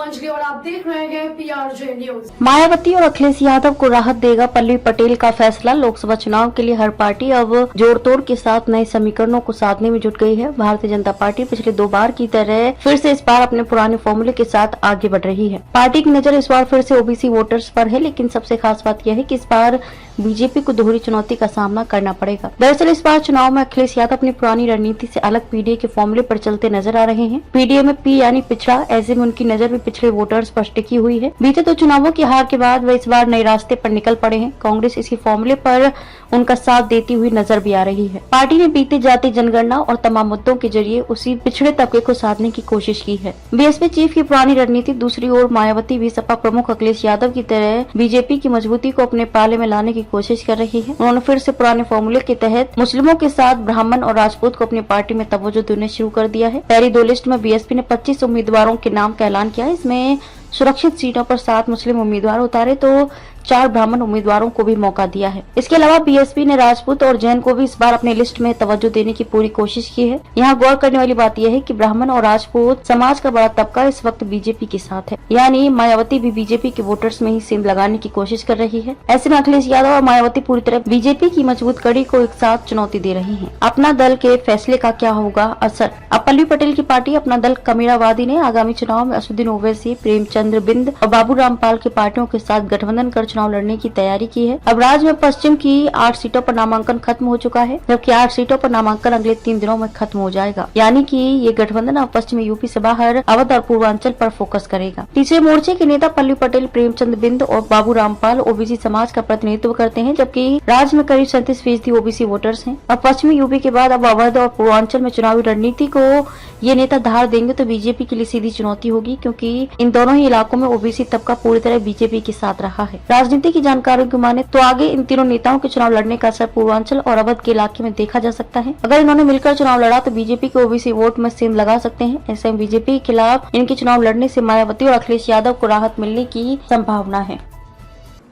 अंजलि और आप देख रहे हैं PRJ न्यूज। मायावती और अखिलेश यादव को राहत देगा पल्लवी पटेल का फैसला। लोकसभा चुनाव के लिए हर पार्टी अब जोड़तोड़ के साथ नए समीकरणों को साधने में जुट गई है। भारतीय जनता पार्टी पिछले 2 बार की तरह फिर से इस बार अपने पुराने फॉर्मूले के साथ आगे बढ़ रही है। पार्टी की नजर इस बार फिर से ओबीसी वोटर्स पर है, लेकिन सबसे खास बात यह है कि इस बार बीजेपी को दोहरी चुनौती का सामना करना पड़ेगा। दरअसल इस बार चुनाव में अखिलेश यादव अपनी पुरानी रणनीति से अलग पीडीए के फॉर्मूले पर चलते नजर आ रहे हैं। पीडीए में पी यानी पिछड़ा, ऐसे में उनकी नजर भी पिछले वोटर्स पर टिकी हुई है। बीते 2 चुनावों की हार के बाद वे इस बार नए रास्ते पर निकल पड़े हैं। कांग्रेस इसी फॉर्मूले पर उनका साथ देती हुई नजर भी आ रही है। पार्टी ने बीते जाति जनगणना और तमाम मुद्दों के जरिए उसी पिछड़े तबके को साधने की कोशिश की है। बीएसपी चीफ की पुरानी रणनीति। दूसरी ओर मायावती भी सपा प्रमुख अखिलेश यादव की तरह बीजेपी की मजबूती को अपने पाले में लाने की कोशिश कर रही है। उन्होंने फिर से पुराने फॉर्मूले के तहत मुस्लिमों के साथ ब्राह्मण और राजपूत को अपनी पार्टी में तवज्जो देना शुरू कर दिया है। पहली 2 लिस्ट में बीएसपी ने 25 उम्मीदवारों के नाम का ऐलान किया है। इसमें सुरक्षित सीटों पर 7 मुस्लिम उम्मीदवार उतारे तो 4 ब्राह्मण उम्मीदवारों को भी मौका दिया है। इसके अलावा बीएसपी ने राजपूत और जैन को भी इस बार अपने लिस्ट में तवज्जो देने की पूरी कोशिश की है। यहाँ गौर करने वाली बात यह है कि ब्राह्मण और राजपूत समाज का बड़ा तबका इस वक्त बीजेपी के साथ है, यानी मायावती भी बीजेपी के वोटर्स में ही सेंध लगाने की कोशिश कर रही है। ऐसे में अखिलेश यादव और मायावती पूरी तरह बीजेपी की मजबूत कड़ी को एक साथ चुनौती दे रही है। अपना दल के फैसले का क्या होगा असर? अब पल्लवी पटेल की पार्टी अपना दल कमीरावादी ने आगामी चुनाव में असुद्दीन ओवैसी, प्रेमचंद्र बिंद और बाबू रामपाल के पार्टियों के साथ गठबंधन कर चुनाव लड़ने की तैयारी की है। अब राज्य में पश्चिम की 8 सीटों पर नामांकन खत्म हो चुका है, जबकि 8 सीटों पर नामांकन अगले 3 दिनों में खत्म हो जाएगा। यानी कि ये गठबंधन अब पश्चिमी यूपी से बाहर अवध और पूर्वांचल पर फोकस करेगा। तीसरे मोर्चे के नेता पल्लवी पटेल, प्रेमचंद्र बिंद और बाबू रामपाल ओबीसी समाज का प्रतिनिधित्व करते हैं, जबकि राज्य में करीब 37% ओबीसी वोटर्स हैं। अब पश्चिमी यूपी के बाद अब अवध और पूर्वांचल में चुनावी रणनीति को ये नेता धार देंगे तो बीजेपी के लिए सीधी चुनौती होगी, क्योंकि इन दोनों ही इलाकों में ओबीसी तबका पूरी तरह बीजेपी के साथ रहा है। राजनीति की जानकारियों की माने तो आगे इन तीनों नेताओं के चुनाव लड़ने का असर पूर्वांचल और अवध के इलाके में देखा जा सकता है। अगर इन्होंने मिलकर चुनाव लड़ा तो बीजेपी के ओबीसी वोट में सेंध लगा सकते हैं। ऐसे में बीजेपी के खिलाफ इनके चुनाव लड़ने से मायावती और अखिलेश यादव को राहत मिलने की संभावना है।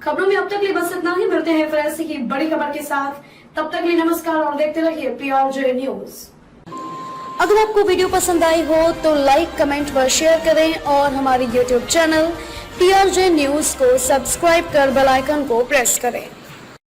खबरों में अब तक लिए बस इतना ही। मिलते हैं फिर ऐसी की बड़ी खबर के साथ। तब तक लिए नमस्कार और देखते रहिए PRJ न्यूज। अगर आपको वीडियो पसंद आई हो तो लाइक, कमेंट व शेयर करें और हमारी YouTube चैनल PRJ न्यूज को सब्सक्राइब कर बेल आइकन को प्रेस करें।